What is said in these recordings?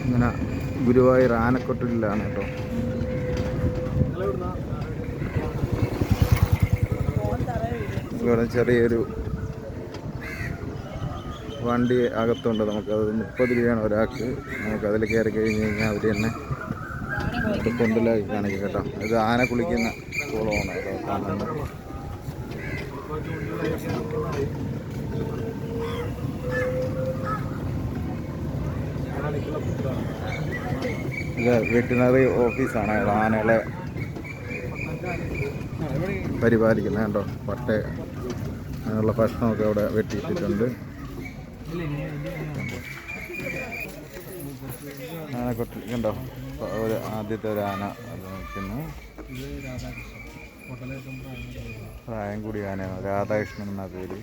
ഇങ്ങനെ ഗുരുവായൂർ ആനക്കൊട്ടിലാണ് കേട്ടോ. ഇവിടെ ചെറിയൊരു വണ്ടി അകത്തുണ്ട്. നമുക്കത് 30 രൂപയാണ് ഒരാൾക്ക്. നമുക്കതിൽ കയറി കഴിഞ്ഞ് കഴിഞ്ഞാൽ അവർ തന്നെ കൊണ്ടിലാക്കി കാണിക്കും കേട്ടോ. ഇത് ആന കുളിക്കുന്ന കുളമാണ് കേട്ടോ കാണുന്നത്. ഇത് വെറ്റിനറി ഓഫീസാണ്. ആനകളെ പരിപാലിക്കുന്നത് കേട്ടോ. പട്ട അങ്ങനെയുള്ള ഭക്ഷണമൊക്കെ അവിടെ വെട്ടിയിട്ടിട്ടുണ്ട്. ആനക്കൊട്ടി കണ്ടോ, ഒരു ആദ്യത്തെ ഒരു ആന അത് നിൽക്കുന്നു. പ്രായം കൂടി ആനയാണ്, രാധാകൃഷ്ണൻ എന്നാ പേര്.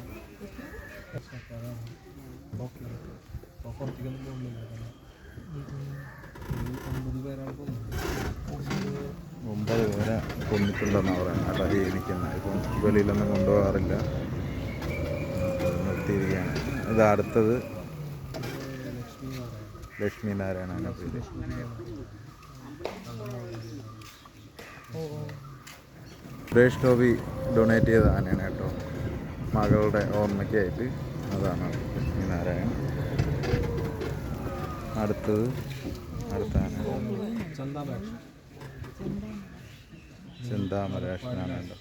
ഒമ്പത് പേരെ കൊന്നിട്ടുണ്ടെന്നാണ് പറയുന്നത് കേട്ടോ ഈ നിൽക്കുന്നത്. ഇപ്പം വെളിയിലൊന്നും കൊണ്ടുപോകാറില്ല, നിർത്തിയിരിക്കുകയാണ്. ഇത് അടുത്തത് ലക്ഷ്മി നാരായണ പേര്. സുരേഷ് ഗോപി ഡൊണേറ്റ് ചെയ്ത ആനയാണ് കേട്ടോ, മകളുടെ ഓർമ്മയ്ക്കായിട്ട്. അതാണ് ലക്ഷ്മി നാരായണൻ. അടുത്ത ആന ചിന്താമരാക്ഷനാണ് കേട്ടോ.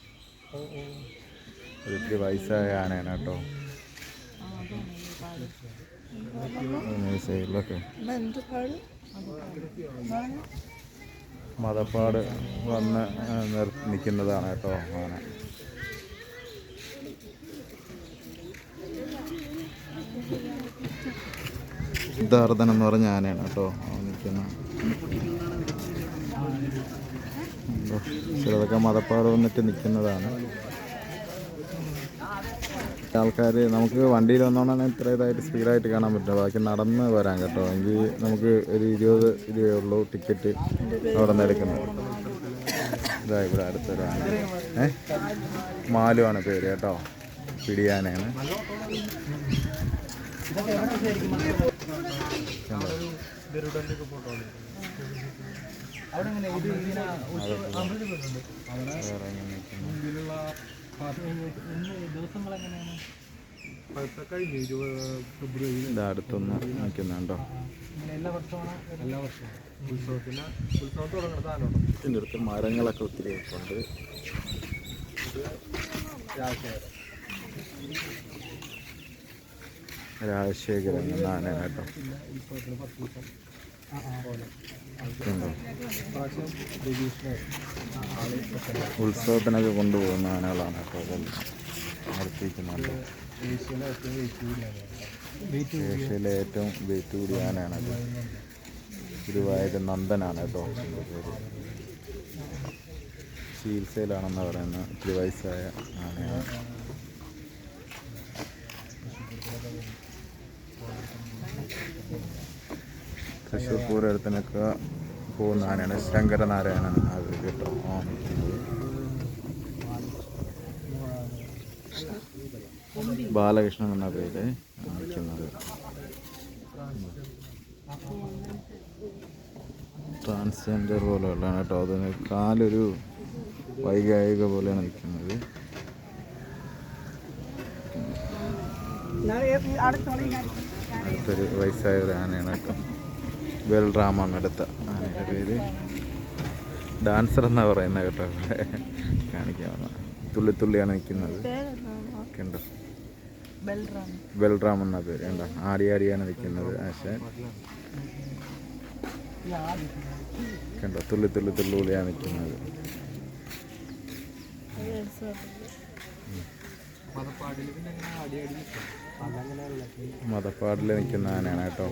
ഒരിത്തിരി വയസ്സായ ആനയാണ് കേട്ടോ. സൈഡിലൊക്കെ മതപ്പാട് വന്ന് നിൽക്കുന്നതാണ് കേട്ടോ ആന. സിദ്ധാർത്ഥൻ എന്ന് പറഞ്ഞ ആനയാണ് കേട്ടോ നിൽക്കുന്ന. ചിലതൊക്കെ മതപ്പാട് വന്നിട്ട് നിൽക്കുന്നതാണ്. ആൾക്കാർ നമുക്ക് വണ്ടിയിൽ വന്നോണ്ടാണ് ഇത്ര ഇതായിട്ട് സ്പീഡായിട്ട് കാണാൻ പറ്റില്ല. ബാക്കി നടന്ന് വരാൻ കേട്ടോ. എങ്കിൽ നമുക്ക് ഒരു 20 രൂപയേ ഉള്ളൂ ടിക്കറ്റ് അവിടെ നിന്ന് എടുക്കുന്നത്. ഇതാ ഇവിടെ അടുത്തൊരാന, മാലുവാണ് പേര് കേട്ടോ, പിടിയാനയാണ്. അടുത്തൊന്ന് നിൽക്കുന്നുണ്ടോ. ഇതിൻ്റെ അടുത്ത് മരങ്ങളൊക്കെ ഒത്തിരി ഉണ്ട്. രാജശേഖരൻ എന്നാണ് കേട്ടോ. ഉത്സവത്തിനൊക്കെ കൊണ്ടുപോകുന്ന ആനകളാണ് കേട്ടോ നടത്തിയിരിക്കുന്നുണ്ട്. ഏഷ്യയിലെ ഏറ്റവും വെയിറ്റ് കൂടിയ ആനയാണത്. ഗുരുവായൂർ നന്ദനാണ് കേട്ടോ എൻ്റെ പേര്. ചികിത്സയിലാണെന്ന് പറയുന്ന ഇത്തിരി വയസ്സായ ആനയാണ്. തൃശ്ശൂർ പൂരത്തിനൊക്കെ പോകുന്ന ആനയാണ്. ശങ്കരനാരായണൻ അത് കേട്ടോ ബാലകൃഷ്ണൻ എന്ന പേര് നിൽക്കുന്നത്. ട്രാൻസ്ജെൻഡർ പോലെയുള്ളതാണ് കേട്ടോ. അതിന് കാലൊരു വൈകാരിക പോലെയാണ് നിൽക്കുന്നത്. അടുത്തൊരു വയസ്സായ ഒരു ആനയാണ് കേട്ടോ. ബൽറാമാണ് അടുത്ത ആനയുടെ പേര്. ഡാൻസർ എന്നാ പറയുന്നത് കേട്ടോ. കാണിക്കാവുന്ന തുള്ളിത്തുള്ളിയാണ് നിൽക്കുന്നത്. കണ്ടോ, ബൽറാം എന്ന പേര് കണ്ടോ. ആടിയാണ് നിൽക്കുന്നത്. പക്ഷേ കണ്ടോ, തുള്ളിയാണ് നിൽക്കുന്നത്. മതപ്പാടിൽ നിൽക്കുന്ന ആനയാണ് കേട്ടോ.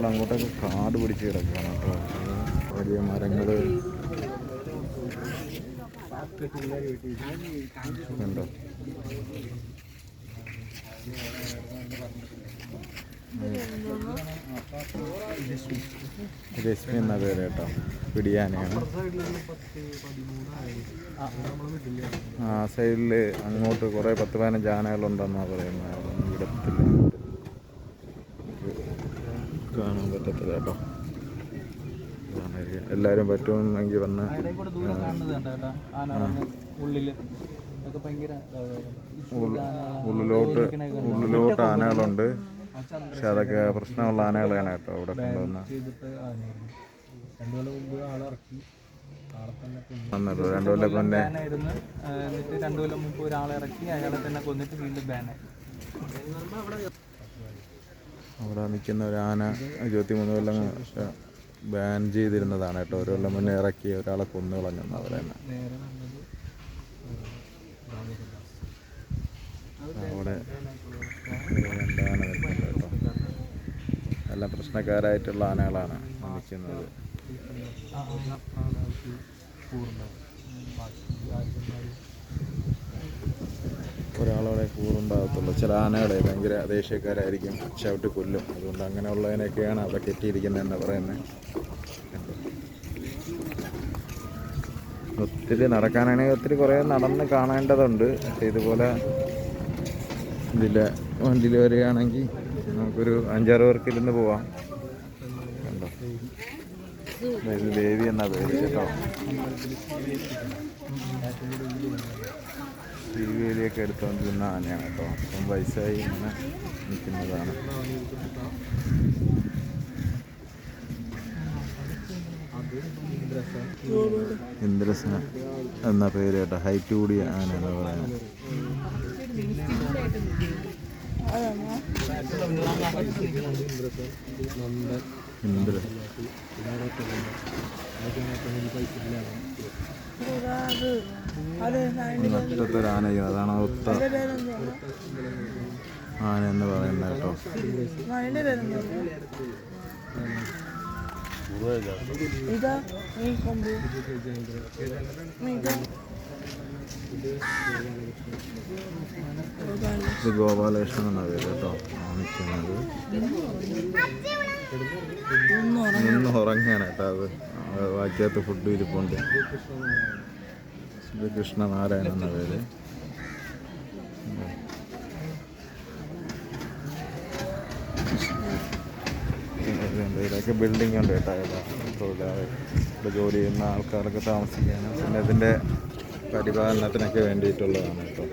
അങ്ങോട്ടൊക്കെ കാട് പിടിച്ച് കിടക്കുകയാണ് കേട്ടോ. വലിയ മരങ്ങൾ കണ്ടോ. രശ്മി എന്ന പേര് കേട്ടോ. പിടിയാനയാണ്. ആ സൈഡിൽ അങ്ങോട്ട് കുറേ 10-15 ആനകളുണ്ടെന്നാണ് പറയുന്നത്. അതൊന്നും ഇടത്തില്ല, കാണാൻ പറ്റത്തില്ല കേട്ടോ. എല്ലാവരും പറ്റുമെന്നെങ്കിൽ വന്ന് ഉള്ളിലോട്ട് ആനകളുണ്ട്. പക്ഷെ അതൊക്കെ പ്രശ്നമുള്ള ആനകളാണ് കേട്ടോ ഇവിടെ കൊണ്ടുവന്ന. 2 കൊല്ലം മുന്നേ എന്നിട്ട് 2 കൊല്ലം മുമ്പ് ഒരാളെ ഇറക്കി, അയാളെ തന്നെ കൊന്നിട്ട് വീണ്ടും ബാനായി. അവിടെ നിൽക്കുന്ന ഒരു ആന 23 കൊല്ലം ബാൻ ചെയ്തിരുന്നതാണ് കേട്ടോ. 1 കൊല്ലം മുന്നേ ഇറക്കി ഒരാളെ കൊന്നു കളഞ്ഞെന്ന് പറയുന്നത്. അവിടെ 2 ആന നിൽക്കുന്നുണ്ട് കേട്ടോ. എല്ലാം പ്രശ്നക്കാരായിട്ടുള്ള ആനകളാണ് നിൽക്കുന്നത്. ഒരാളോടെ കൂറുണ്ടാകത്തുള്ളൂ. ചില ആനകളെ ഭയങ്കര ദേഷ്യക്കാരായിരിക്കും, ചവിട്ടി കൊല്ലും. അതുകൊണ്ട് അങ്ങനെയുള്ളതിനൊക്കെയാണ് അവിടെ കെട്ടിയിരിക്കുന്നതെന്ന് പറയുന്നത്. ഒത്തിരി നടക്കാനാണെങ്കിൽ ഒത്തിരി കുറേ നടന്ന് കാണേണ്ടതുണ്ട്. പക്ഷേ ഇതുപോലെ വണ്ടിയിൽ വരികയാണെങ്കിൽ നമുക്കൊരു 5-6 പേർക്ക് ഇരുന്ന് പോവാം. കണ്ടോ, ഇത് ദേവി എന്നാ പേര് കേട്ടോ. ശ്രീവേലിയൊക്കെ എടുത്തുകൊണ്ടിരുന്ന ആനയാണ് കേട്ടോ. അപ്പം വയസ്സായി ഇങ്ങനെ നിൽക്കുന്നതാണ്. ഇന്ദ്രസന എന്ന പേര് കേട്ടോ. ഹൈറ്റ് കൂടിയ ആന എന്ന് പറയുന്നത്. നട്ടത്തൊരു ആന, അതാണ് ഒത്ത ആന എന്ന് പറയുന്നത് കേട്ടോ. ഇത് ഗോപാലകൃഷ്ണൻ എന്ന പേര് കേട്ടോ. നിൽക്കുന്നത് നിന്ന് ഉറങ്ങാണ് കേട്ടോ. അത് വാക്കിയകത്ത് ഫുഡ് ഇരിപ്പുണ്ട്. ഇത് കൃഷ്ണനാരായണൻ എന്ന പേര്. ഇതൊക്കെ ബിൽഡിംഗ് ഉണ്ട് കേട്ടോ. ഇവിടെ ജോലി ചെയ്യുന്ന ആൾക്കാരൊക്കെ താമസിക്കാനും പിന്നെ ഇതിൻ്റെ പരിപാലനത്തിനൊക്കെ വേണ്ടിയിട്ടുള്ളതാണ് കേട്ടോ.